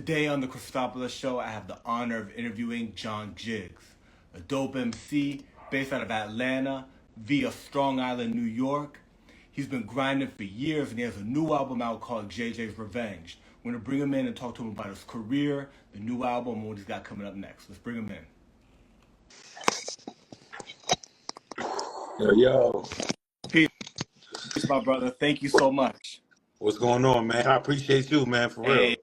Today on the Cristopolis Show, I have the honor of interviewing John Jigg, a dope MC based out of Atlanta via Strong Island, New York. He's been grinding for years and he has a new album out called JJ's Revenge. We're going to bring him in and talk to him about his career, the new album, and what he's got coming up next. Let's bring him in. Yo. Peace, my brother. Thank you so much. What's going on, man? I appreciate you, man, for real.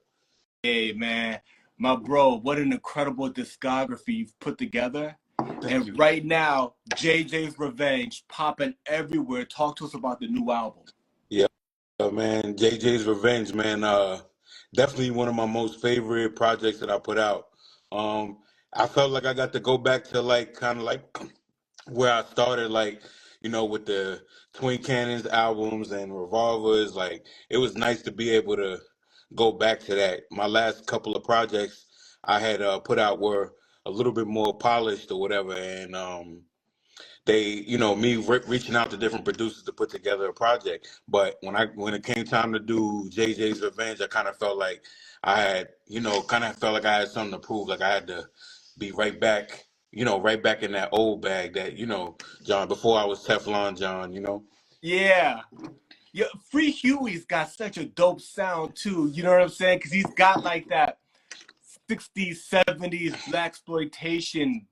Hey, man. My bro, what an incredible discography you've put together. Thank you. Right now, JJ's Revenge popping everywhere. Talk to us about the new album. Yeah, man. JJ's Revenge, man. Definitely one of my most favorite projects that I put out. I felt like I got to go back to kind of where I started, with the Twin Cannons albums and Revolvers. It was nice to be able to go back to that. My last couple of projects I had put out were a little bit more polished or whatever, and they, me reaching out to different producers to put together a project. But when it came time to do JJ's Revenge, I kind of felt like I had, I had something to prove. Like I had to be right back in that old bag that, John, before I was Teflon John, Yeah. Yeah, FREEHUEY's got such a dope sound too. You know what I'm saying? Because he's got like that 60s, 70s blaxploitation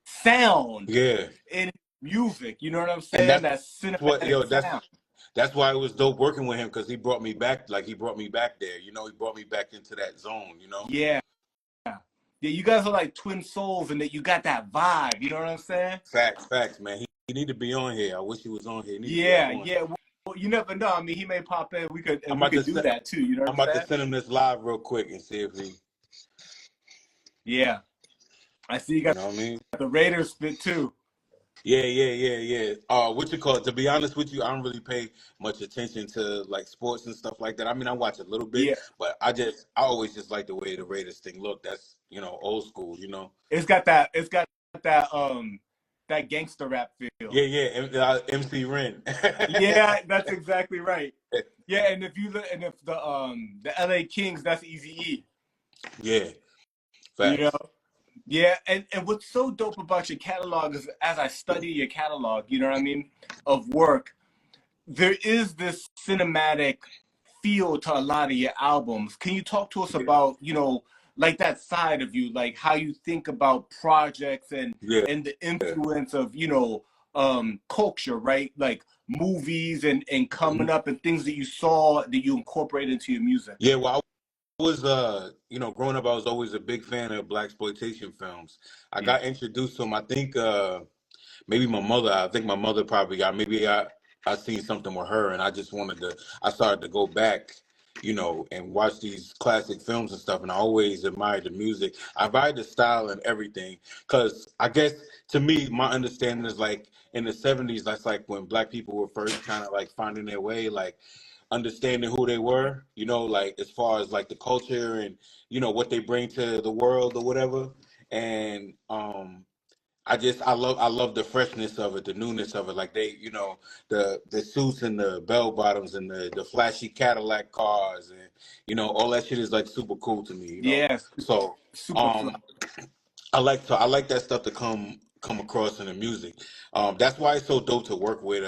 sound in music. You know what I'm saying? And that cinematic sound. That's why it was dope working with him, because he brought me back. He brought me back there. He brought me back into that zone. Yeah. Yeah, you guys are like twin souls, and that you got that vibe. You know what I'm saying? Facts, man. He need to be on here. I wish he was on here. Yeah. Well, you never know. I mean, he may pop in. We could do that too. You know what I'm saying? I'm about to send him this live real quick and see if he. Yeah, I see you got the Raiders fit too. Yeah. What you call it? To be honest with you, I don't really pay much attention to sports and stuff like that. I mean, I watch a little bit, but I always just like the way the Raiders thing look. That's old school. It's got that gangster rap feel. Yeah. MC Ren. Yeah, that's exactly right. Yeah, and if you look, and if the LA Kings, that's Eazy-E. Yeah. Facts. Yeah, and what's so dope about your catalog is, as I study your catalog, you know what I mean, of work, there is this cinematic feel to a lot of your albums. Can you talk to us about, that side of you, like how you think about projects and the influence of, culture, right? Like movies and coming up and things that you saw that you incorporate into your music. Yeah, well, I was, growing up, I was always a big fan of blaxploitation films. I got introduced to them. I think maybe my mother probably got, I seen something with her, and I started to go back, and watch these classic films and stuff, and I always admired the music. I admired the style and everything, because I guess, to me, my understanding is in the 70s, that's when Black people were first kind of finding their way, understanding who they were, as far as the culture and what they bring to the world or whatever. And I love the freshness of it, the newness of it. They, the suits and the bell bottoms and the flashy Cadillac cars, and all that shit is super cool to me. Yes. So I like that stuff to come across in the music. That's why it's so dope to work with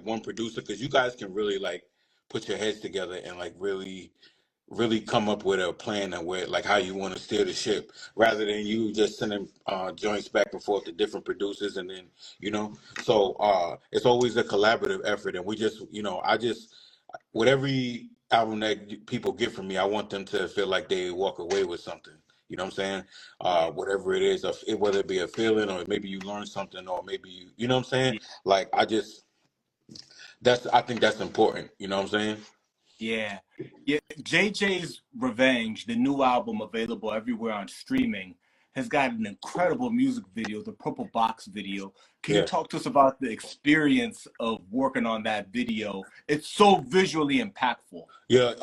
one producer, because you guys can really put your heads together and really come up with a plan and where how you want to steer the ship, rather than you just sending joints back and forth to different producers, and then so it's always a collaborative effort. And we just with every album that people get from me, I want them to feel like they walk away with something. You know what I'm saying? Whatever it is, whether it be a feeling, or maybe you learn something, or maybe you know what I'm saying? I think that's important. You know what I'm saying? Yeah. JJ's Revenge, the new album available everywhere on streaming, has got an incredible music video, the Purple Box video. Can you talk to us about the experience of working on that video? It's so visually impactful. Yeah.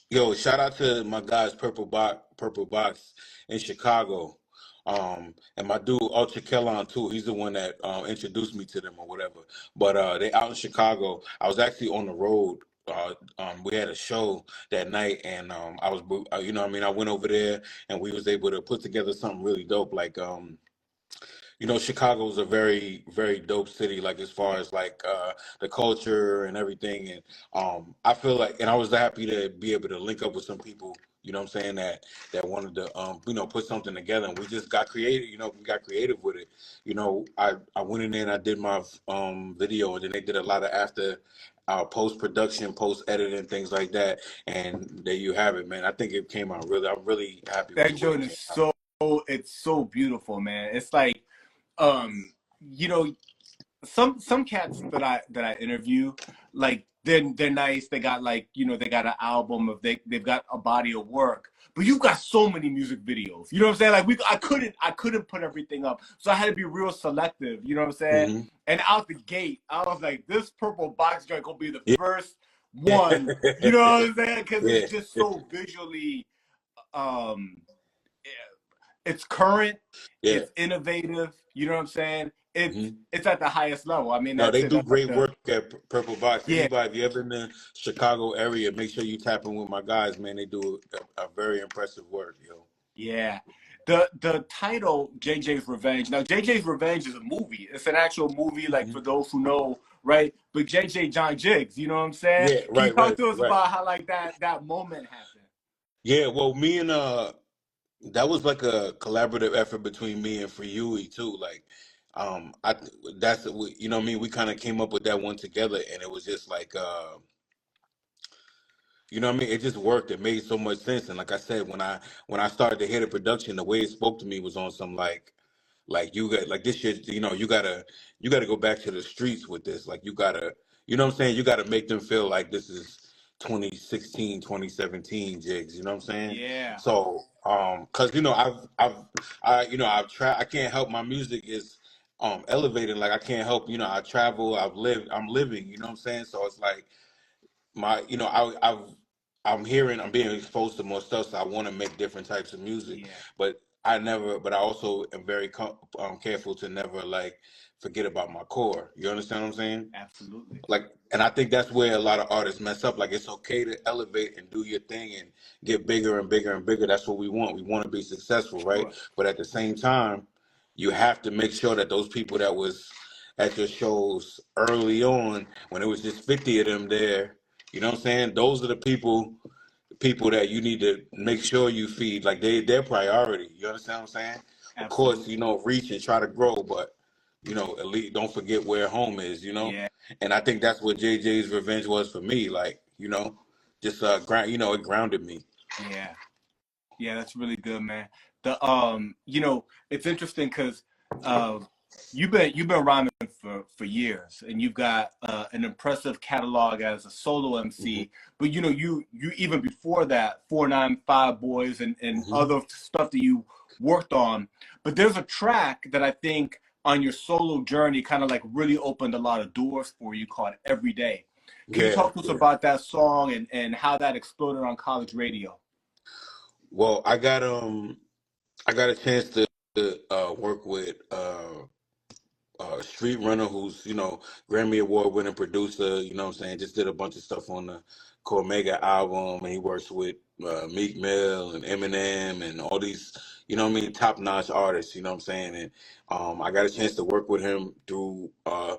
Yo, shout out to my guys, Purple Box in Chicago. And my dude Ultra Kellon too. He's the one that introduced me to them or whatever. But they out in Chicago. I was actually on the road we had a show that night, and I was, you know, what I mean, I went over there, and we was able to put together something really dope. Like, you know, Chicago is a very, very dope city, like as far as like the culture and everything. And I feel like, and I was happy to be able to link up with some people, you know what I'm saying, that wanted to, you know, put something together. And we just got creative, you know, we got creative with it. You know, I went in there and I did my video, and then they did a lot of after post production, post editing, things like that. And there you have it, man. I think it came out really, I'm really happy with That the way it joint came is out. it's so beautiful, man. It's like, you know, some cats that I interview, like they're nice. They got like, you know, they got an album of they've got a body of work. But you got so many music videos. You know what I'm saying? Like I couldn't put everything up. So I had to be real selective, you know what I'm saying? Hmm. And out the gate, I was like, this purple box joint gonna be the Yeah. first one. You know what I'm saying? Because Yeah. it's just so visually um it's current, Yeah. it's innovative, you know what I'm saying? Hmm. It's at the highest level. I mean, No, that's they it. do That's like great the work at Purple Box. yeah, Anybody, if you ever in the Chicago area, make sure you tap in with my guys, man. They do a very impressive work, yo. yeah. The title JJ's Revenge. Now JJ's Revenge is a movie. It's an actual movie, like Hmm. for those who know, right? But JJ John Jiggs, you know what I'm saying? Yeah, Can you right, talk right, to us right. about how like that moment happened? Yeah, well, me and that was like a collaborative effort between me and FREEHUEY too. Like, I that's you know what I mean. We kind of came up with that one together, and it was just like you know what I mean? It just worked. It made so much sense. And like I said, when I started to hear the production, the way it spoke to me was on some like you got like this shit, you know, you gotta go back to the streets with this. Like you gotta, you know what I'm saying? You gotta make them feel like this is 2016, 2017 jigs, you know what I'm saying? Yeah, So cause you know you know I can't help my music is elevating. Like I can't help, you know, I travel, I'm living, you know what I'm saying? So it's like my you know I'm hearing, I'm being exposed to more stuff, so I want to make different types of music, yeah, but I also am very careful to never like forget about my core, you understand what I'm saying? absolutely. Like, and I think that's where a lot of artists mess up. Like it's okay to elevate and do your thing and get bigger and bigger and bigger. That's what we want to be successful, right? Sure. But at the same time, you have to make sure that those people that was at your shows early on when it was just 50 of them there, you know what I'm saying, those are the people that you need to make sure you feed. Like their priority, you understand what I'm saying? Of course, you Absolutely. know, reach and try to grow, but you know, at least don't forget where home is, you know. Yeah. And I think that's what JJ's Revenge was for me. Like, you know, just ground, you know, it grounded me. Yeah. Yeah, that's really good, man. The you know, it's interesting because uh, you've been rhyming for years, and you've got an impressive catalog as a solo Hmm. MC. But you know, you even before that, 495 Boys and Hmm. other stuff that you worked on. But there's a track that I think on your solo journey kind of like really opened a lot of doors for you called Every Day. Can you Yeah, talk to us yeah. about that song and how that exploded on college radio? Well, I got a chance to work with Street Runner, who's, you know, Grammy Award winning producer, you know what I'm saying, just did a bunch of stuff on the Cormega album, and he works with Meek Mill and Eminem and all these, you know what I mean, top notch artists, you know what I'm saying. And I got a chance to work with him through a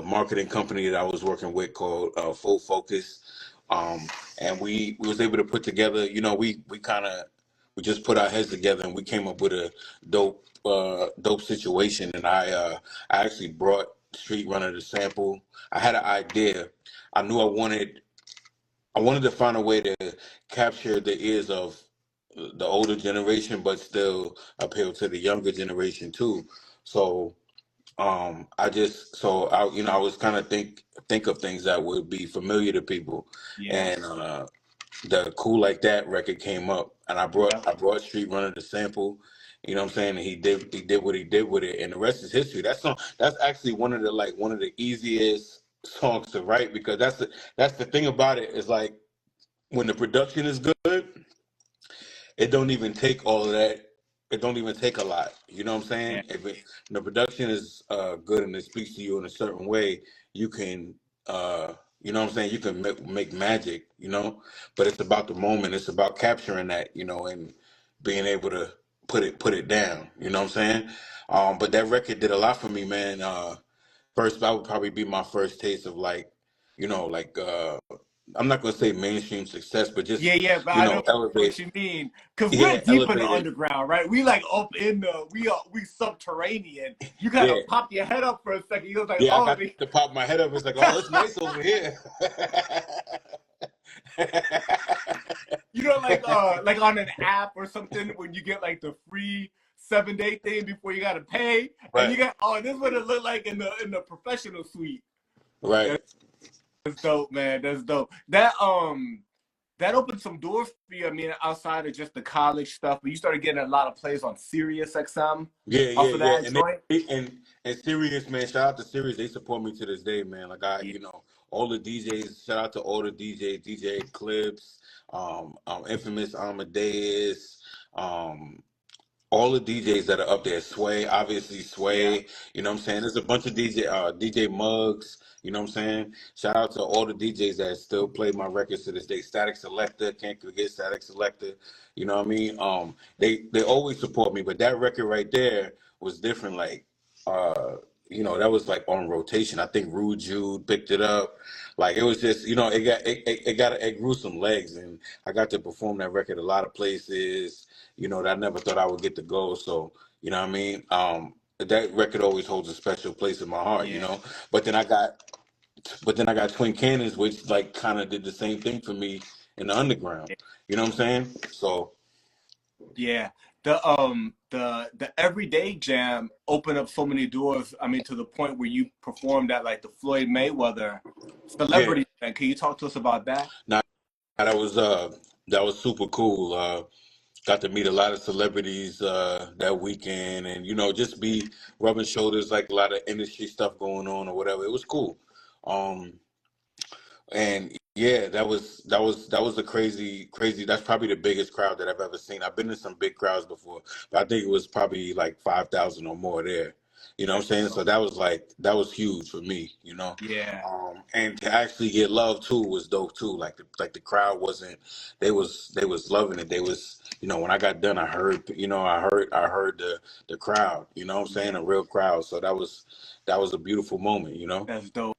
marketing company that I was working with called Full Focus. Um, and we was able to put together, you know, we kind of we just put our heads together and we came up with a dope situation. And I actually brought Street Runner to sample. I had an idea. I knew I wanted to find a way to capture the ears of the older generation, but still appeal to the younger generation too. So you know, I was kind of think of things that would be familiar to people, Yeah. and the Cool Like That record came up, and Yeah. I brought Street Runner to sample. You know what I'm saying? And he did what he did with it, and the rest is history. That song, that's actually one of the easiest songs to write, because that's the thing about it, is like when the production is good, it don't even take all of that. It don't even take a lot. You know what I'm Yeah. saying? The production is good and it speaks to you in a certain way, you can You know what I'm saying? You can make magic, you know, but it's about the moment. It's about capturing that, you know, and being able to put it down. You know what I'm saying? But that record did a lot for me, man. First, that would probably be my first taste of like, you know, like I'm not gonna say mainstream success, but just, Yeah, but you I know know, what elevate. you mean. Cause we're Yeah, deep in the elevated. underground, right? We like up in the we subterranean. You kind Yeah, of pop your head up for a second. You're like, yeah. I oh, got to pop my head up. It's like, oh, it's nice over here. you know, like on an app or something when you get like the free 7-day thing before you gotta pay, and you Right, got this is what it looked like in the professional suite. right. That's dope, man. That's dope. That opened some doors for you. I mean, outside of just the college stuff, but you started getting a lot of plays on Sirius XM Yeah, off yeah, of yeah. that And joint. and Sirius, man, shout out to Sirius. They support me to this day, man. Like Yeah, you know, all the DJs, shout out to all the DJs, DJ Clips, Infamous Amadeus, um, all the DJs that are up there, Sway, obviously yeah, Sway, you know what I'm saying? There's a bunch of DJ Muggs, you know what I'm saying? Shout out to all the DJs that still play my records to this day. Static Selector, can't forget Static Selector, you know what I mean? They always support me, but that record right there was different. Like, uh, you know, that was like on rotation. I think Rude Jude picked it up. Like it was just, you know, it grew some legs, and I got to perform that record a lot of places, you know, that I never thought I would get to go. So, you know what I mean? That record always holds a special place in my heart, you yeah, know. But then I got Twin Cannons, which like kind of did the same thing for me in the underground. You know what I'm saying? So yeah. The Everyday Jam opened up so many doors. I mean, to the point where you performed at like the Floyd Mayweather yeah, celebrity event. Can you talk to us about that? now that was super cool. Got to meet a lot of celebrities that weekend, and you know, just be rubbing shoulders, like a lot of industry stuff going on or whatever. It was cool. Um, And yeah, that was a crazy. That's probably the biggest crowd that I've ever seen. I've been in some big crowds before, but I think it was probably like 5,000 or more there. You know what I'm saying? So that was huge for me. You know, Yeah, and to actually get love too was dope too. Like the crowd wasn't. They was loving it. They was, you know, when I got done, I heard the crowd. You know what I'm yeah. saying? A real crowd. So that was a beautiful moment. You know. That's dope.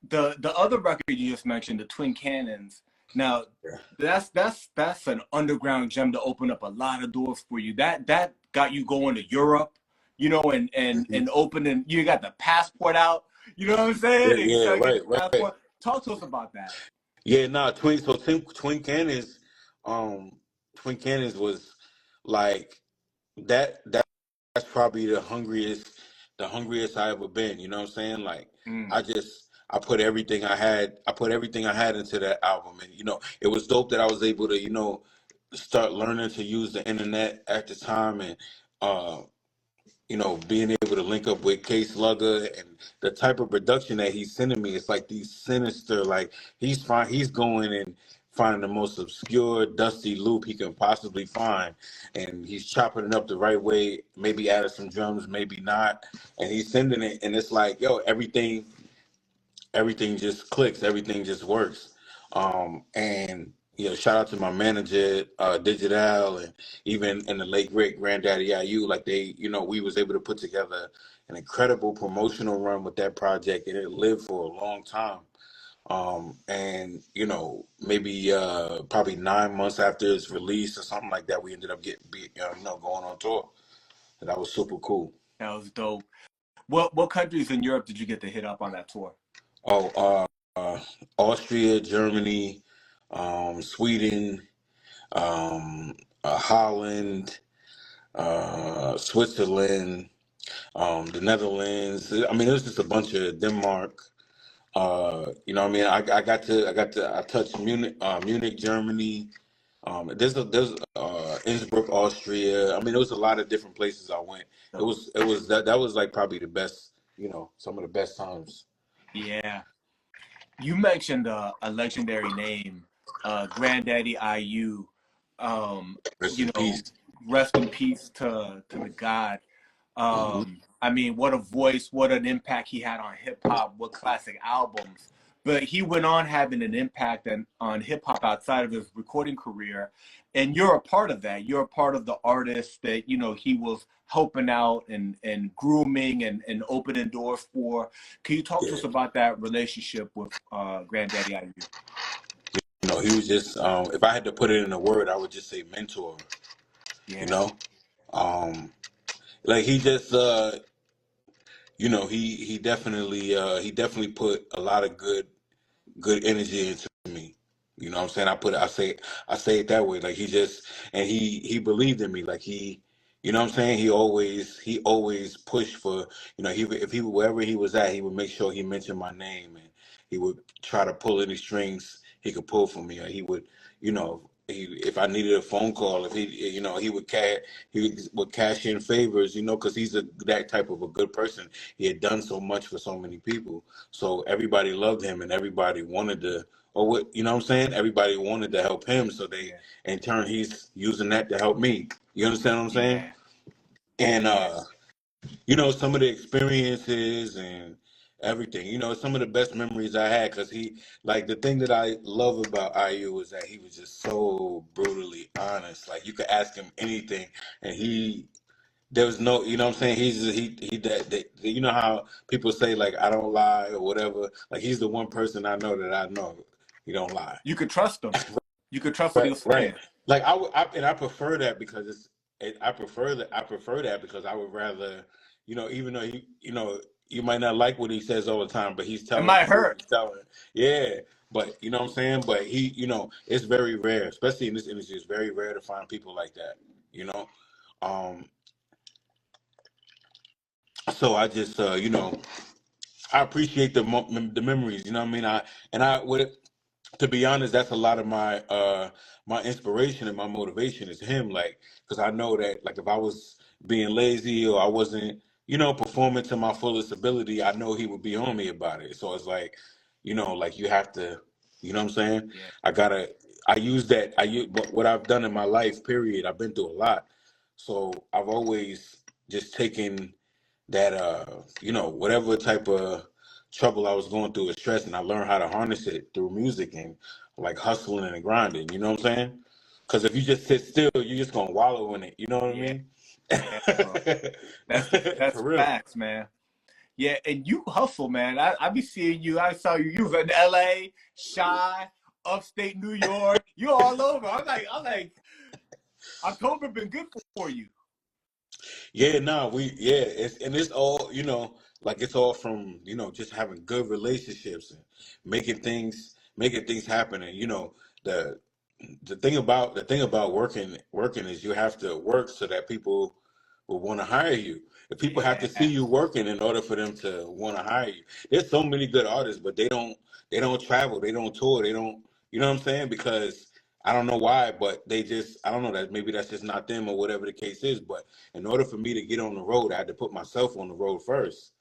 The other record you just mentioned, the Twin Cannons. Now, Yeah. that's an underground gem to open up a lot of doors for you. That got you going to Europe, you know, and Mhm. opening. You got the passport out. You know what I'm Yeah. saying? And you Yeah. started getting Right. the Right. passport. Talk to us about that. Yeah, nah, Twin Cannons, um, Twin Cannons was like that's probably the hungriest I ever been. You know what I'm saying? Like Mm, I put everything I had into that album, and you know, it was dope that I was able to, you know, start learning to use the internet at the time, and uh, you know, being able to link up with K Slugger and the type of production that he's sending me, it's like these sinister, like he's going and finding the most obscure, dusty loop he can possibly find, and he's chopping it up the right way, maybe adding some drums, maybe not, and he's sending it, and it's like, yo, everything just clicks, everything just works. And you know, shout out to my manager, Digital, and even in the late great Granddaddy I.U. Like they, you know, we was able to put together an incredible promotional run with that project, and it lived for a long time. And you know, maybe probably 9 months after its release or something like that, we ended up you know, going on tour. And that was super cool. that was dope. What countries in Europe did you get to hit up on that tour? Oh, Austria, Germany, Sweden, um, Holland, Switzerland, the Netherlands. I mean, it was just a bunch of Denmark. You know what I mean? I touched Munich, Germany. There's Innsbruck, Austria. I mean, there was a lot of different places I went. So That was like probably the best, you know, some of the best times. yeah, you mentioned a legendary name, Granddaddy I.U. Rest You in know, peace. rest in peace to the God. Hmm. I mean, what a voice, what an impact he had on hip hop, what classic albums. But he went on having an impact on hip hop outside of his recording career. And you're a part of that. You're a part of the artists that, you know, he was helping out and grooming and opening doors for. Can you talk to us about that relationship with Granddaddy I.U? You know, he was just if I had to put it in a word, I would just say mentor. You Yeah. know, like he just you know, he definitely put a lot of good energy into me. You know what I'm saying? I say it that way. Like he just and he believed in me. Like you know what I'm saying? He always pushed for, you know, if he wherever he was at, he would make sure he mentioned my name, and he would try to pull any strings he could pull for me. Or he would, you know, if I needed a phone call, if he, you know, he would cash in favors, you know, because he's that type of a good person. He had done so much for so many people, so everybody loved him, and everybody wanted to, or what, you know what I'm saying? Everybody wanted to help him, so they, Yeah. in turn, he's using that to help me. You understand what I'm saying? Yeah. And Yeah. you know, some of the experiences and everything, you know, some of the best memories I had, because he, like, the thing that I love about IU is that he was just so brutally honest. Like, you could ask him anything, and there was no, you know what I'm saying? That you know how people say, like, I don't lie or whatever. Like, he's the one person I know that I know he don't lie. You could trust him. You could trust what he Right, was right. saying. Like and I prefer that because I prefer that because I would rather, you know, even though you know, you might not like what he says all the time, but he's It telling the might truth. hurt. He's telling, yeah. But you know what I'm saying? But he, you know, it's very rare, especially in this industry. It's very rare to find people like that. You know, um. So I just, you know, I appreciate the memories. You know what I mean? I would. To be honest, that's a lot of my inspiration and my motivation is him. Like, because I know that, like, if I was being lazy or I wasn't, you know, performing to my fullest ability, I know he would be on me about it. So it's like, you know, like, you have to, you know what I'm saying? Yeah. I use that. I use what I've done in my life. Period. I've been through a lot, so I've always just taken that, you know, whatever type of trouble I was going through with stress, and I learned how to harness it through music and, like, hustling and grinding. You know what I'm saying? Because if you just sit still, you're just gonna wallow in it. You know what I Yeah. mean? Yeah, bro. That's For real. facts, man. Yeah, and you hustle, man. I be seeing you. I saw you. You was in L.A., Shy, upstate New York. You all over. I'm like, October been good for you. Yeah, no, it's all, you know, like, it's all from, you know, just having good relationships and making things happen. And, you know, the the thing about working is you have to work so that people will want to hire you. If people have to see Yeah, you working in order for them to want to hire you. There's so many good artists, but they don't travel, they don't tour, they don't, you know what I'm saying? Because I don't know why, but they just, I don't know, that maybe that's just not them or whatever the case is. But in order for me to get on the road, I had to put myself on the road first.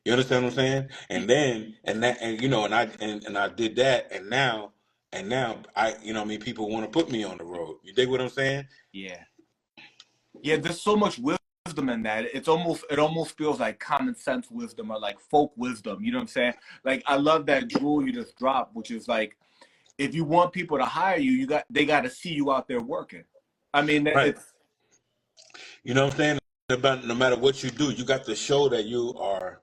You understand what I'm saying? And then and you know, and I did that, and now I, you know what I mean, people want to put me on the road. You dig what I'm saying? yeah, yeah. There's so much wisdom in that. It almost feels like common sense wisdom or like folk wisdom. You know what I'm saying? Like I love that jewel you just dropped, which is like if you want people to hire you, they got to see you out there working. I mean, Right. it's You know what I'm saying? About no matter what you do, you got to show that you are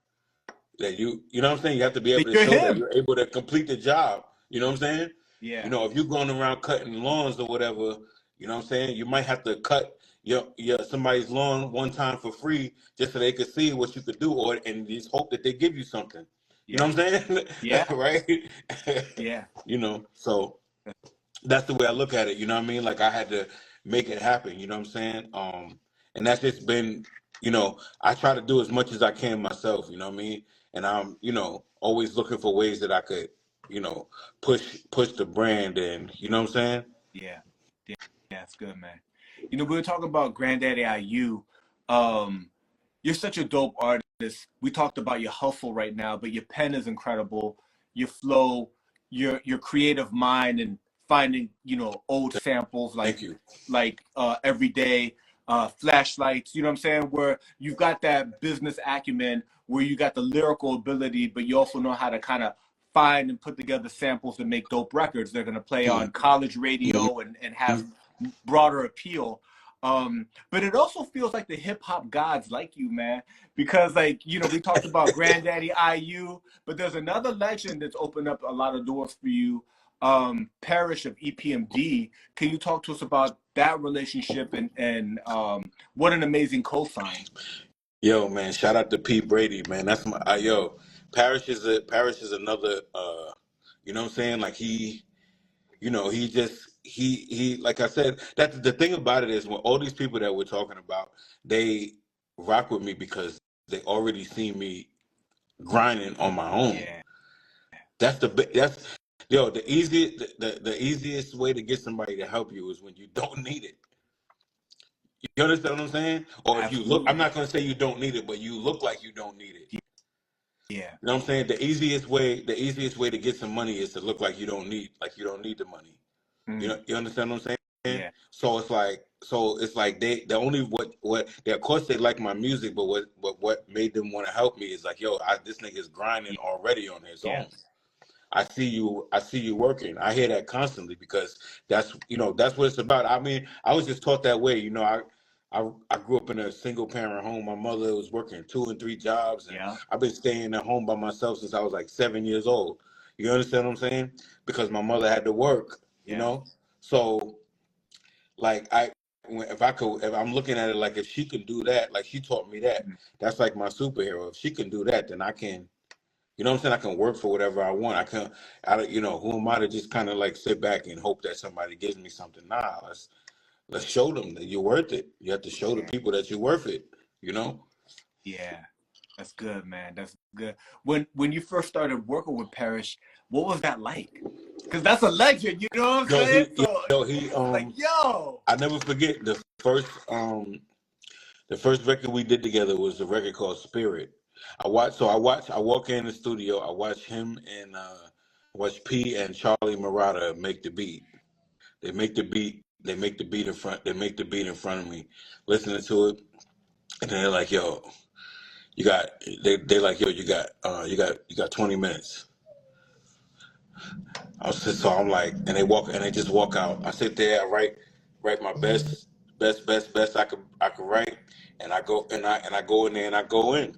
you know what I'm saying? You have to be that able to you're show that him. you're able to complete the job. You know what I'm saying? You Yeah, know, if you're going around cutting lawns or whatever, you know what I'm saying? You might have to cut your somebody's lawn one time for free just so they could see what you could do, or and just hope that they give you something. You know yeah, what I'm saying? yeah, Right? yeah, You know, so that's the way I look at it. You know what I mean? Like, I had to make it happen. You know what I'm saying? And that's just been, you know, I try to do as much as I can myself. You know what I mean? And I'm, you know, always looking for ways that I could, you know, push the brand, and you know what I'm saying? yeah, yeah. It's good, man. You know, we were talking about Granddaddy IU. Um, you're such a dope artist. We talked about your hustle right now, but your pen is incredible. Your flow, your creative mind, and finding old samples Thank you. like every day. Flashlights, you know what I'm saying? Where you've got that business acumen, where you got the lyrical ability, but you also know how to kind of find and put together samples to make dope records. They're going to play on college radio and have broader appeal. But it also feels like the hip hop gods like you, man, because like, you know, we talked about Granddaddy I.U, but there's another legend that's opened up a lot of doors for you, Parrish of EPMD. Can you talk to us about that relationship and what an amazing cosign? Yo, man, shout out to P Brady, man. That's my yo. Parrish is another. You know what I'm saying? Like he just he like I said, that's the thing about it is when all these people that we're talking about, they rock with me because they already see me grinding on my own. Yeah. The easiest way to get somebody to help you is when you don't need it. You understand what I'm saying? Or if you look, I'm not going to say you don't need it, but you look like you don't need it. Yeah. You know what I'm saying? The easiest way to get some money is to look like you don't need the money. You understand what I'm saying? Yeah. So it's like they only what they, of course they like my music, but what made them want to help me is like, yo, this nigga's grinding already on his own. I see you working. I hear that constantly because that's what it's about. I mean, I was just taught that way. You know, I grew up in a single parent home. My mother was working 2 and 3 jobs, and I've been staying at home by myself since I was like 7 years old. You understand what I'm saying? Because my mother had to work, you know? So like if I'm looking at it like if she can do that, like she taught me that, that's like my superhero. If she can do that, then I can. You know what I'm saying? I can work for whatever I want. Who am I to just kind of like sit back and hope that somebody gives me something? Nah, let's show them that you're worth it. You have to show the people that you're worth it, you know? Yeah. That's good, man. That's good. When you first started working with Parrish, what was that like? Because that's a legend, you know what I'm saying? I never forget the first record we did together was a record called Spirit. I walk in the studio, I watch him and watch P and Charlie Murata make the beat. They make the beat in front of me, listening to it, and then they're like, yo, you got 20 minutes. I'm like, and they just walk out. I sit there, I write my best I could write, and I go in there and I go in.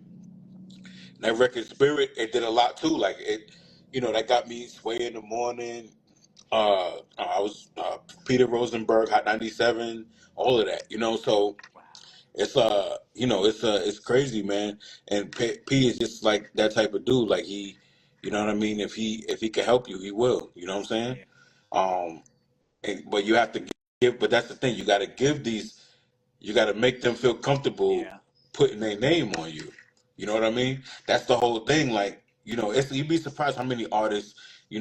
And that record Spirit, it did a lot too. Like it, that got me Sway in the Morning. I was Peter Rosenberg, Hot 97, all of that. So it's it's crazy, man. And P is just like that type of dude. Like he, you know what I mean. If he can help you, he will. You know what I'm saying? But you have to give. But that's the thing. You got to give these. You got to make them feel comfortable putting their name on you. You know what I mean? That's the whole thing. Like you'd be surprised how many artists they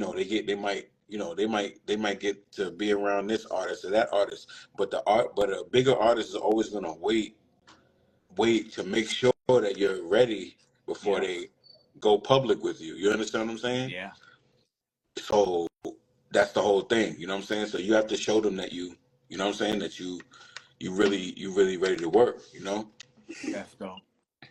might get to be around this artist or that artist, but a bigger artist is always gonna wait to make sure that you're ready before they go public with you. You understand what I'm saying? Yeah. So that's the whole thing. You know what I'm saying? So you have to show them that you know what I'm saying, that you really ready to work. That's dope.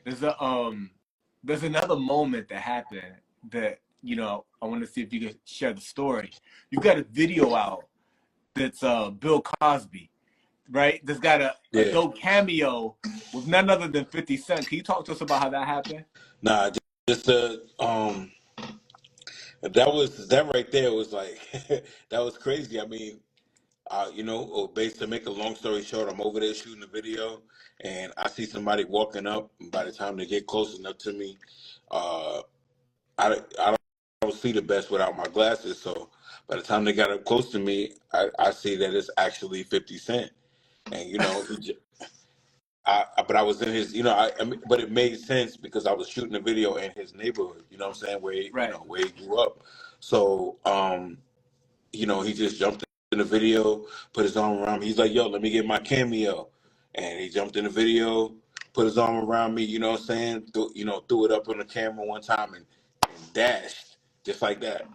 There's another moment that happened that I want to see if you can share the story. You got a video out that's Bill Cosby, right? That's got a dope cameo with none other than 50 Cent. Can you talk to us about how that happened? Nah, just that right there was like that was crazy. I mean, based to make a long story short, I'm over there shooting a video, and I see somebody walking up. And by the time they get close enough to me, I don't see the best without my glasses. So by the time they got up close to me, I see that it's actually 50 Cent, and but I was in his, but it made sense because I was shooting a video in his neighborhood. You know what I'm saying, where where he grew up. So he just jumped in the video, put his arm around me. He's like, yo, let me get my cameo. And he jumped in the video, put his arm around me, you know what I'm saying? Threw it up on the camera one time and dashed just like that.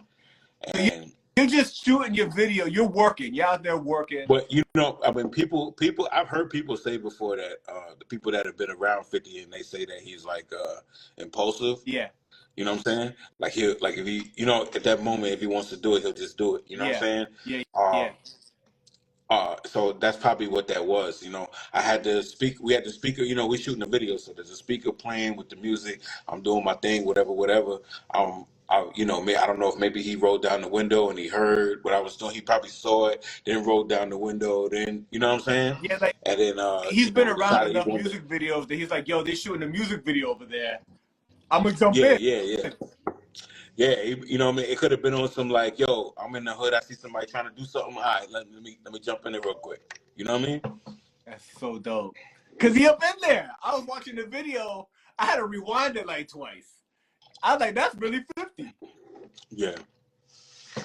And you You're just shooting your video. You're working. You're out there working. But you know, I mean, people. I've heard people say before that the people that have been around 50 and they say that he's like impulsive. Yeah. You know what I'm saying? Like like if he, you know, at that moment, if he wants to do it, he'll just do it. You know what I'm Yeah. saying? Yeah. Um, Yeah. so that's probably what that was. You know, I had to speak. We had the speaker. You know, we're shooting a video, so there's a speaker playing with the music. I'm doing my thing, whatever. You know, I don't know if maybe he rolled down the window and he heard what I was doing. He probably saw it, then rolled down the window. Then you know what I'm saying? Yeah. Like And then he's you been know, around decided he enough wanted. music videos that he's like, yo, they're shooting a music video over there. I'm gonna jump Yeah, in. yeah, yeah. Yeah, you know what I mean? It could have been on some like, yo, I'm in the hood, I see somebody trying to do something. All right, let me jump in there real quick. You know what I mean? That's so dope. Cause he up in there. I was watching the video. I had to rewind it like twice. I was like, that's really 50. Yeah.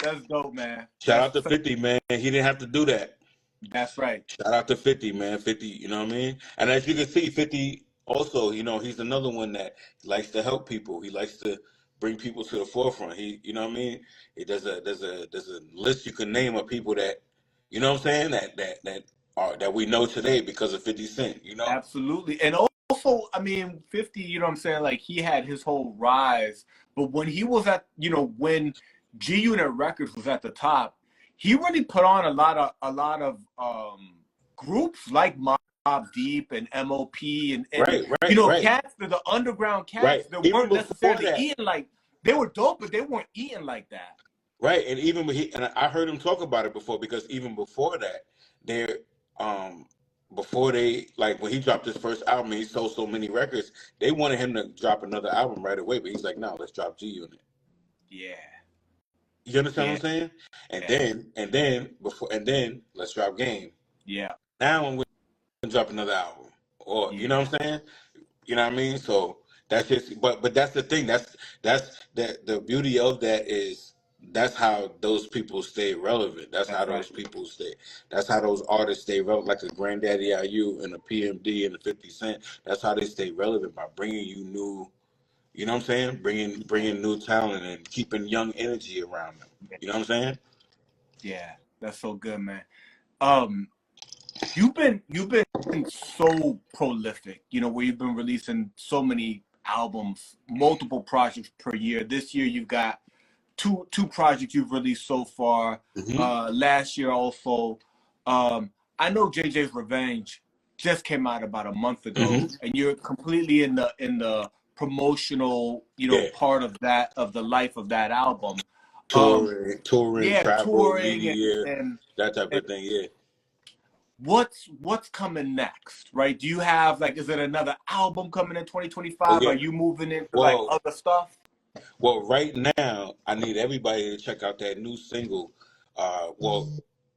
That's dope, man. Shout out to 50, man. He didn't have to do that. That's right. Shout out to 50, man. 50, you know what I mean? And as you can see, 50 also, you know, he's another one that likes to help people. He likes to bring people to the forefront. He, you know what I mean? There's a list you can name of people that, you know what I'm saying, that we know today because of 50 Cent, you know? Absolutely. And also, I mean, 50, you know what I'm saying? Like he had his whole rise, but when he was at, you know, when G Unit Records was at the top, he really put on a lot of groups like Mob Deep and MOP and you know, Right. cats, the underground Right. cats that Even weren't before necessarily that. eating like, they were dope, but they weren't eating like that. Right. And even when I heard him talk about it before, because even before that, there before they, like when he dropped his first album, he sold so many records, they wanted him to drop another album right away, but he's like, no, let's drop G Unit. Yeah. You understand Yeah. what I'm saying? And then let's drop Game. Yeah. Now we're gonna drop another album. Or Yeah. you know what I'm saying? You know what I mean? So that's just but that's the thing. That's the beauty of that is that's how those people stay relevant. That's how That's right. those people stay. That's how those artists stay relevant, like the Granddaddy I.U and the PMD and the 50 Cent. That's how they stay relevant, by bringing you new. You know what I'm saying? Bringing new talent and keeping young energy around them. You know what I'm saying? Yeah. That's so good, man. You've been so prolific, you know, where you've been releasing so many albums, multiple projects per year. This year you've got two projects you've released so far. Last year also, I know JJ's Revenge just came out about a month ago, and you're completely in the promotional, you know, Yeah. part of the life of that album. Touring, Yeah, travel, touring media, and that type of thing. Yeah. what's coming next, right? Do you have, like, is it another album coming in Oh 2025? yeah. Are you moving into like Well, other stuff? right now, I need everybody to check out that new single.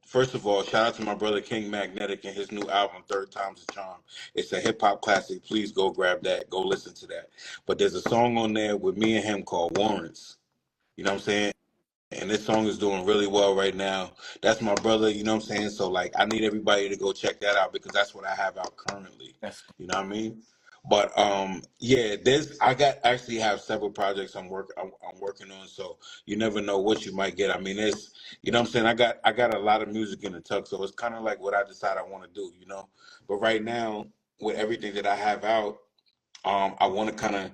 First of all, shout out to my brother King Magnetic and his new album, Third Time's a Charm. It's a hip hop classic. Please go grab that. Go listen to that. But there's a song on there with me and him called Warrants. You know what I'm saying? And this song is doing really well right now. That's my brother, you know what I'm saying? So like I need everybody to go check that out because that's what I have out currently. That's You know what I mean? But yeah, I actually have several projects I'm working on, so you never know what you might get. I mean, it's, you know what I'm saying, I got a lot of music in the tuck, so it's kind of like what I decide I want to do, you know. But right now, with everything that I have out, I want to kind of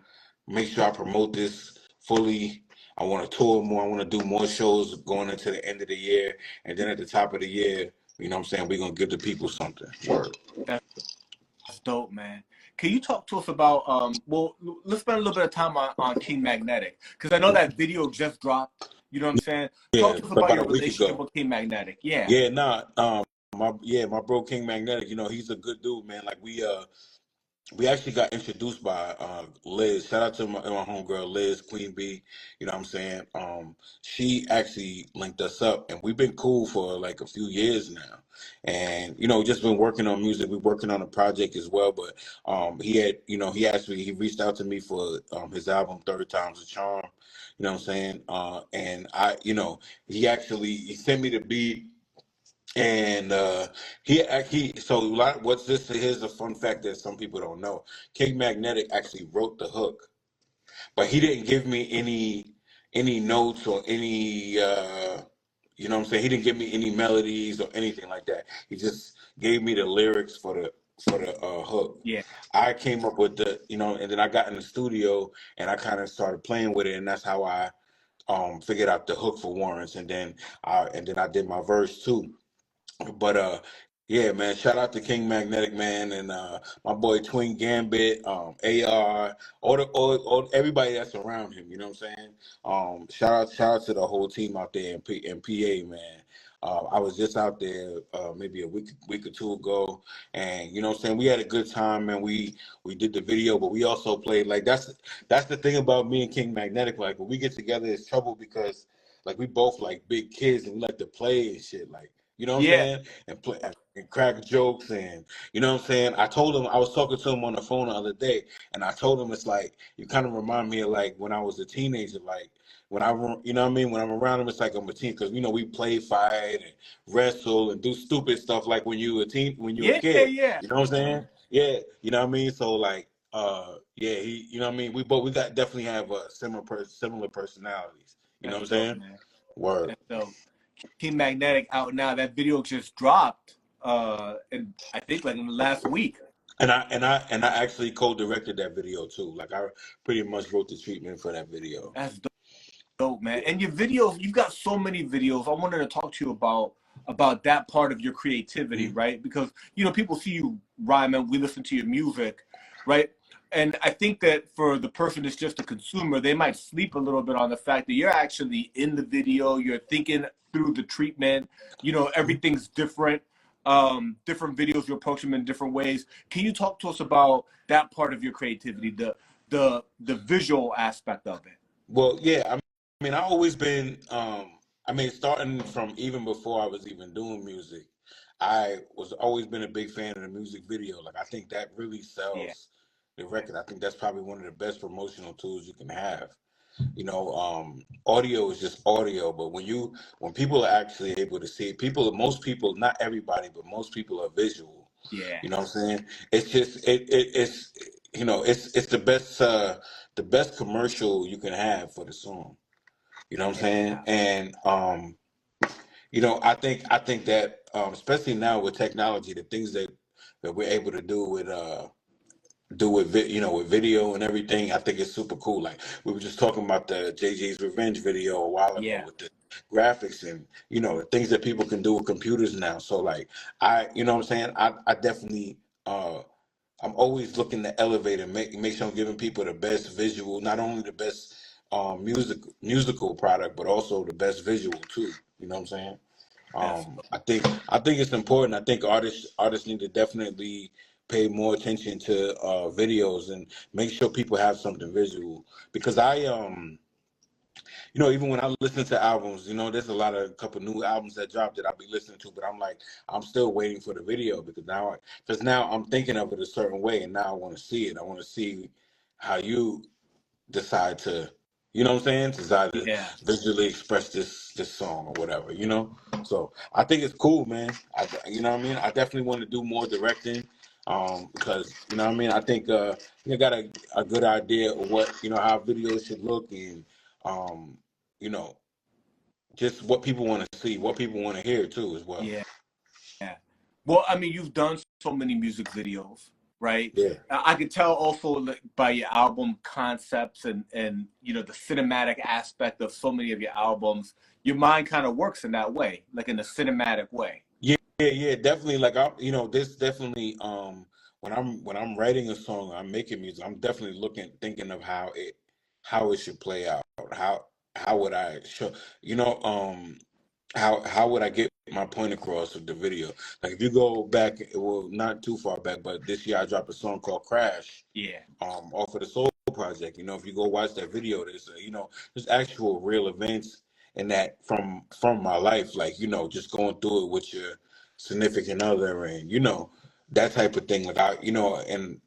make sure I promote this fully. I want to tour more. I want to do more shows going into the end of the year. And then at the top of the year, you know what I'm saying, we're going to give the people something. Word. that's dope, man. Can you talk to us about well, let's spend a little bit of time on King Magnetic, because I know that video just dropped, you know what I'm saying? Talk Yeah, to us about about a your week relationship ago. with King Magnetic. Yeah. Yeah, nah, my bro King Magnetic, you know, he's a good dude, man. Like we actually got introduced by Liz. Shout out to my homegirl Liz, Queen B. You know what I'm saying? She actually linked us up, and we've been cool for like a few years now. And you know, just been working on music. We're working on a project as well. But he reached out to me for his album Third Time's a Charm. You know what I'm saying? And he sent me the beat. And what's this? Here's a fun fact that some people don't know. King Magnetic actually wrote the hook, but he didn't give me any notes or any You know what I'm saying? He didn't give me any melodies or anything like that. He just gave me the lyrics for the hook. Yeah. I came up with the, and then I got in the studio and I kind of started playing with it, and that's how I figured out the hook for Warrants, and then I did my verse too. But yeah, man, shout out to King Magnetic, man, and my boy Twin Gambit, AR, all everybody that's around him. You know what I'm saying? Shout out to the whole team out there in PA, man. I was just out there maybe a week or two ago, and you know what I'm saying, we had a good time, and we did the video, but we also played, like, that's the thing about me and King Magnetic. Like, when we get together, it's trouble because, like, we both like big kids and we like to play and shit, like, you know what I'm Yeah. saying, and play and crack jokes, and you know what I'm saying. I told him, I was talking to him on the phone the other day, and I told him, it's like, you kind of remind me of like when I was a teenager, like when you know what I mean, when I'm around him, it's like I'm a teen, because we play fight and wrestle and do stupid stuff like when you a Yeah. kid. Yeah. You know what I'm saying? Yeah, you know what I mean. So like, yeah, you know what I mean. We got definitely have similar personalities. You know That's what I'm dope, saying? man. Word. That's dope. King Magnetic out now. That video just dropped. And I think like in the last week. And I actually co-directed that video too. Like, I pretty much wrote the treatment for that video. That's dope, man. And your videos, you've got so many videos. I wanted to talk to you about that part of your creativity, Mm-hmm. right? Because people see you rhyme and we listen to your music, right? And I think that for the person that's just a consumer, they might sleep a little bit on the fact that you're actually in the video, you're thinking through the treatment, everything's different. Different videos, you approach them in different ways. Can you talk to us about that part of your creativity, the visual aspect of it? Well, yeah, I mean, I always been, I mean, starting from even before I was even doing music, I was always been a big fan of the music video. Like, I think that really Yeah. sells the record. I think that's probably one of the best promotional tools you can have. Audio is just audio, but when people are actually able to see it, most people, not everybody, but most people are visual. Yeah. You know what I'm saying? It's just it's it's the best commercial you can have for the song. You know what I'm saying? Yeah. And I think that especially now with technology, the things that we're able to do with video and everything, I think it's super cool. Like, we were just talking about the JJ's Revenge video a while ago Yeah. with the graphics and the things that people can do with computers now. So like, you know what I'm saying, I definitely I'm always looking to elevate and make sure I'm giving people the best visual, not only the best musical product, but also the best visual too. You know what I'm saying? That's I think it's important. I think artists need to definitely pay more attention to videos and make sure people have something visual. Because even when I listen to albums, there's a couple new albums that dropped that I'll be listening to, but I'm like, I'm still waiting for the video, because now I'm thinking of it a certain way, and now I want to see it. I want to see how you decide to, what I'm saying, decide to yeah. visually express this song or whatever, So I think it's cool, man. You know what I mean? I definitely want to do more directing, because you know what I mean. I think you got a good idea of what how videos should look, and um, you know just what people want to see, what people want to hear too, as well. Yeah. Yeah. Well, I mean, you've done so many music videos, right? Yeah. I could tell also like, by your album concepts and the cinematic aspect of so many of your albums, your mind kind of works in that way, like in a cinematic way. Yeah, definitely. Like, this definitely. When I'm writing a song, I'm making music. I'm definitely thinking of how it should play out. How would I show? How would I get my point across with the video? Like, if you go back, well, not too far back, but this year I dropped a song called Crash, Yeah. off of the Soul Project. If you go watch that video, there's actual real events in that from my life, like, just going through it with your significant other, and that type of thing. Like, and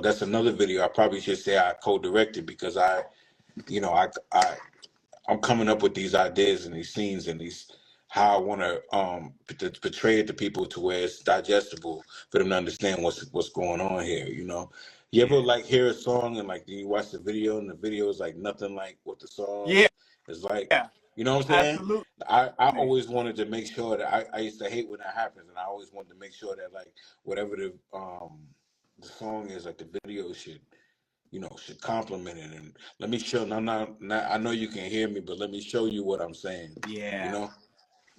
that's another video I probably should say I co-directed, because you know I I'm coming up with these ideas and these scenes and these how I want to portray it to people to where it's digestible for them to understand what's going on here. You ever like hear a song and like you watch the video and the video is like nothing like what the song Yeah, is like? yeah, You know what I'm saying? absolutely. I always wanted to make sure that I used to hate when that happens, and I always wanted to make sure that like whatever the song is, like the video should should compliment it. And let me show. I'm not. I know you can hear me, but let me show you what I'm saying. You Yeah, know?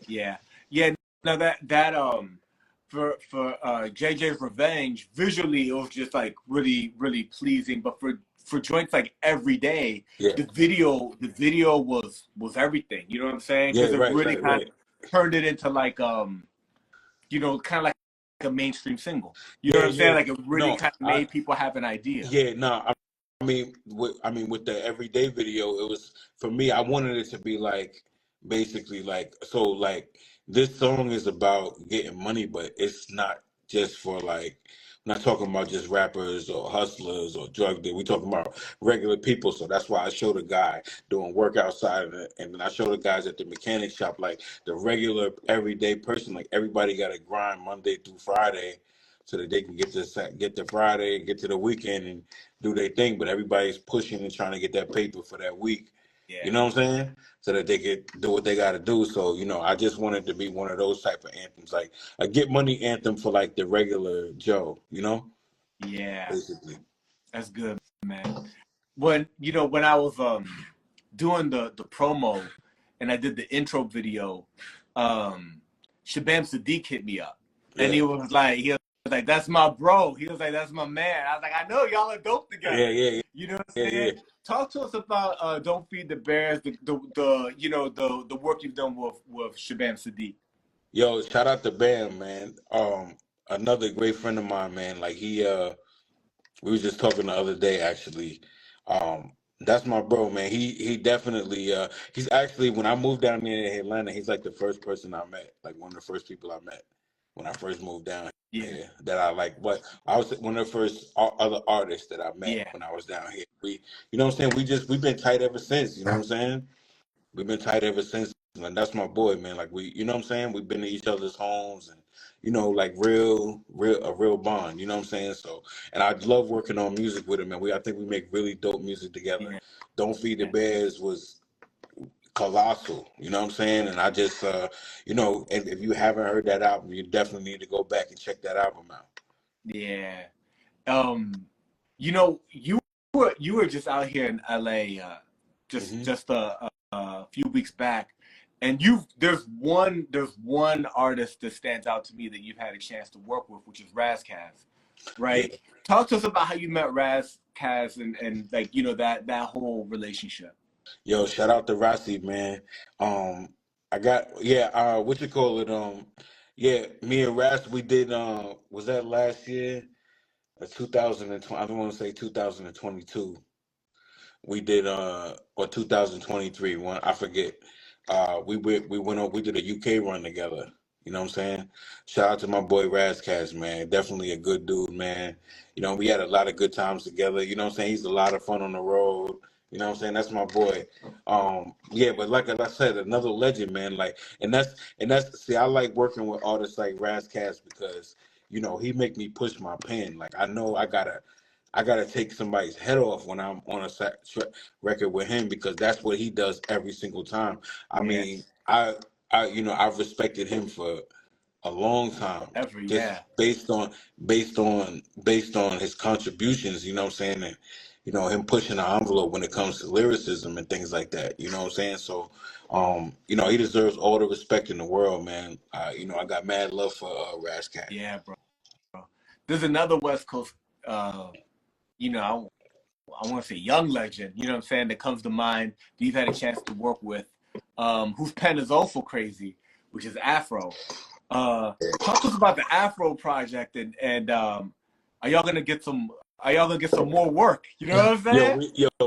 yeah, yeah. Now that for JJ's Revenge, visually it was just like really really pleasing. But for joints like Every Day, Yeah. the video was everything. You know what I'm saying? Yeah. Because it Right. really Right. kind Right. of turned it into like kind of like a mainstream single. You know Yeah. what I'm saying? Yeah. Like it really No. kind of made people have an idea. Yeah, no, with the everyday video, it was for me. I wanted it to be like basically like so like this song is about getting money, but it's not just for like. I'm not talking about just rappers or hustlers or drug dealers. We talking about regular people. So that's why I showed a guy doing work outside of it, and then I showed the guys at the mechanic shop like the regular everyday person. Like everybody got to grind Monday through Friday so that they can get to Friday, get to the weekend, and do their thing. But everybody's pushing and trying to get that paper for that week. You Yeah, know what I'm saying? So that they could do what they got to do. So I just wanted to be one of those type of anthems, like a get money anthem for like the regular Joe. yeah, Basically. that's good, man. When I was doing the promo and I did the intro video, um Shabaam Sahdeeq hit me up and Yeah. he was like, that's my bro. He was like, that's my man. I was like, I know y'all are dope Yeah. together. Yeah. You know what Yeah. I'm Yeah. saying? Talk to us about Don't Feed the Bears, the work you've done with Shabaam Sahdeeq. Yo, shout out to Bam, man. Another great friend of mine, man. Like we was just talking the other day, actually. That's my bro, man. He definitely he's actually when I moved down there in Atlanta, he's like the first person I met, like one of the first people I met when I first moved down Yeah, here. That I like. What I was one of the first other artists that I met yeah, when I was down here. You know what I'm saying? We've been tight ever since. You know what I'm saying? We've been tight ever since, and that's my boy, man. Like you know what I'm saying? We've been to each other's homes, and like a real bond. You know what I'm saying? So, and I love working on music with him, and I think we make really dope music together. yeah, Don't Feed the yeah, Bears was colossal. You know what I'm saying? And I just, and if you haven't heard that album, you definitely need to go back and check that album out. yeah. Um, you were just out here in LA, Hmm. just a few weeks back, and there's one artist that stands out to me that you've had a chance to work with, which is Razkaz, Yeah. right? Talk to us about how you met Razkaz and like that whole relationship. Yo, shout out to Rossi, man. I got what you call it? Yeah, me and Ras, we did. Was that last year? 2020. I don't want to say 2022. We did or 2023 one, I forget. We did a UK run together. You know what I'm saying? Shout out to my boy Razkaz, man. Definitely a good dude, man. We had a lot of good times together. You know what I'm saying? He's a lot of fun on the road. You know what I'm saying? That's my boy. Yeah, but like I said, another legend, man. Like and that's see, I like working with artists like Razkaz because, he make me push my pen. Like I know I gotta take somebody's head off when I'm on a record with him because that's what he does every single time. I Yeah, mean, I've respected him for a long time, ever, just yeah, based on his contributions. You know what I'm saying? And him pushing the envelope when it comes to lyricism and things like that. You know what I'm saying? So, he deserves all the respect in the world, man. I got mad love for Razkat. yeah, bro. There's another West Coast, uh, you know, I want to say young legend, you know what I'm saying, that comes to mind that you've had a chance to work with, whose pen is also crazy, which is A.F.R.O. Talk to us about the A.F.R.O project and are y'all gonna get some more work? You know what I'm saying?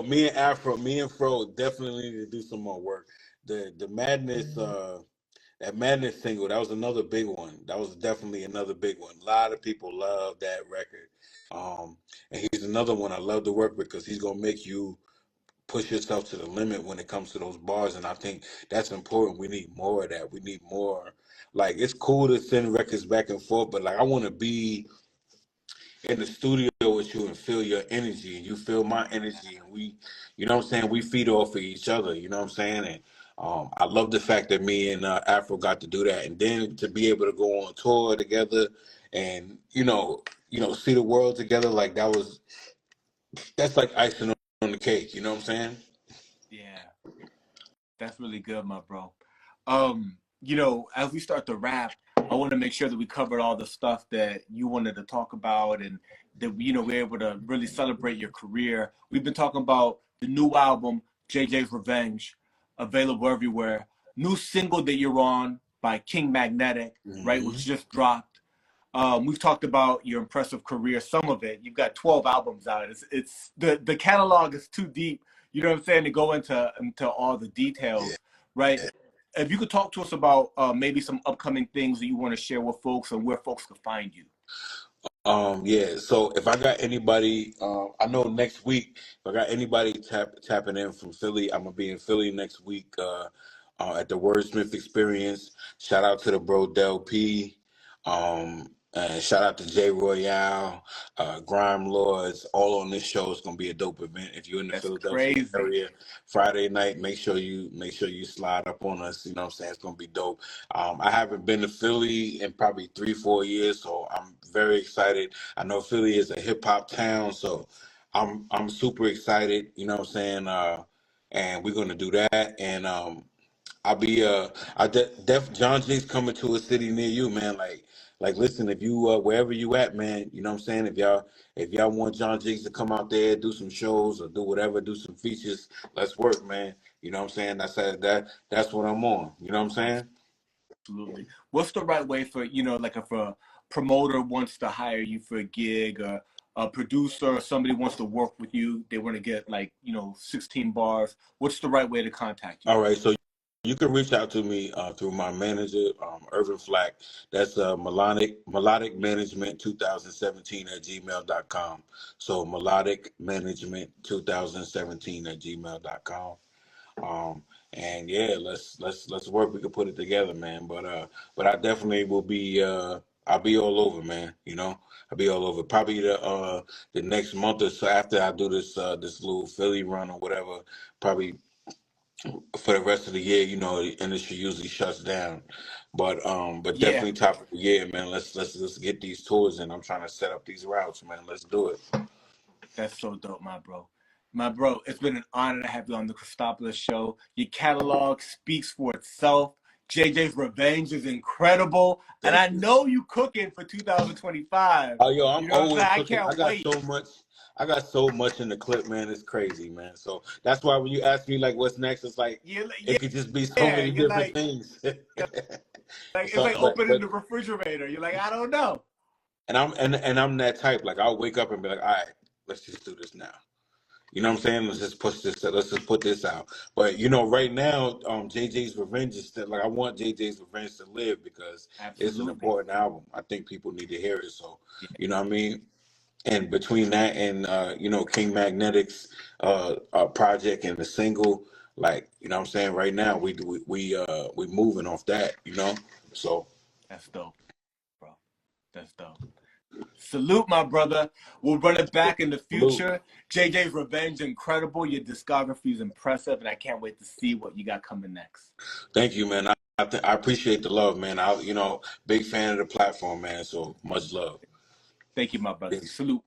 Me and me and Fro definitely need to do some more work. The madness, that madness single, that was another big one. That was definitely another big one. A lot of people love that record. And he's another one I love to work with because he's gonna make you push yourself to the limit when it comes to those bars. And I think that's important. We need more of that. We need more. Like it's cool to send records back and forth, but like I want to be in the studio with with you and feel your energy, and you feel my energy, and we, you know what I'm saying, we feed off of each other, you know what I'm saying? And I love the fact that me and Afro got to do that, and then to be able to go on tour together, and see the world together, like that's like icing on the cake, you know what I'm saying? Yeah, that's really good, my bro. As we start to wrap, I want to make sure that we covered all the stuff that you wanted to talk about, and that we're able to really celebrate your career. We've been talking about the new album, JJ's Revenge, available everywhere. New single that you're on by King Magnetic, right, Mm-hmm. which just dropped. We've talked about your impressive career, some of it. You've got 12 albums out. It's the catalog is too deep, you know what I'm saying, to go into all the Yeah. details, right? If you could talk to us about maybe some upcoming things that you want to share with folks and where folks can find you. Yeah. So if I got anybody, I know next week, if I got anybody tapping in from Philly, I'm gonna be in Philly next week at the Wordsmith Experience. Shout out to the bro Del P. And shout out to J Royale, Grime Lords, all on this show. It's gonna be a dope event. If you're in the That's Philadelphia crazy. area, Friday night, make sure you slide up on us. You know what I'm saying? It's gonna be dope. I haven't been to Philly in probably 3-4 years, so I'm very excited. I know Philly is a hip hop town, so I'm super excited. You know what I'm saying? And we're gonna do that. And I'll be John Jigg's coming to a city near you, man. Like listen, if you wherever you at, man, you know what I'm saying? If y'all want John Jiggs to come out there, do some shows or do whatever, do some features, let's work, man. You know what I'm saying? That's what I'm on. You know what I'm saying? Absolutely. What's the right way for, like if a promoter wants to hire you for a gig, or a producer or somebody wants to work with you, they want to get 16 bars. What's the right way to contact you? All right, so you can reach out to me through my manager, Irvin Flack. That's melodic management 2017 at gmail.com. So melodic management 2017 at gmail.com. And yeah, let's work. We can put it together, man. But I definitely will be. I'll be all over, man. I'll be all over. Probably the next month or so after I do this little Philly run or whatever. Probably for the rest of the year, the industry usually shuts down. But Yeah, definitely top of the year, man. Let's get these tours in. I'm trying to set up these routes, man. Let's do it. that's so dope, my bro. My bro, it's been an honor to have you on the Cristopolis Show. Your catalog speaks for itself. JJ's Revenge is incredible. And Thank I you. know you cooking for 2025. Oh, yo, I'm You know what I'm always saying? I cooking. I can't got wait. so much. I got so much in the clip, man. It's crazy, man. So that's why when you ask me like what's next, it's like Yeah, it could just be so yeah. many different things. It's So, like but opening the refrigerator. You're like, I don't know. and I'm that type. Like I'll wake up and be like, all right, let's just do this now. You know what I'm saying? Let's just push this. Let's just put this out. But right now, JJ's Revenge is still like I want JJ's Revenge to live because it's an Absolutely. important album. I think people need to hear it. So Yeah, you know what I mean. And between that and King Magnetic's project and the single, like what I'm saying, right now we moving off that, So that's dope, bro. That's dope. Salute, my brother. We'll run it back in the salute. future. JJ's Revenge, incredible. Your discography is impressive, and I can't wait to see what you got coming next. Thank you, man. I appreciate the love, man. Big fan of the platform, man. So much love. Thank you, my brother. Peace. Salute.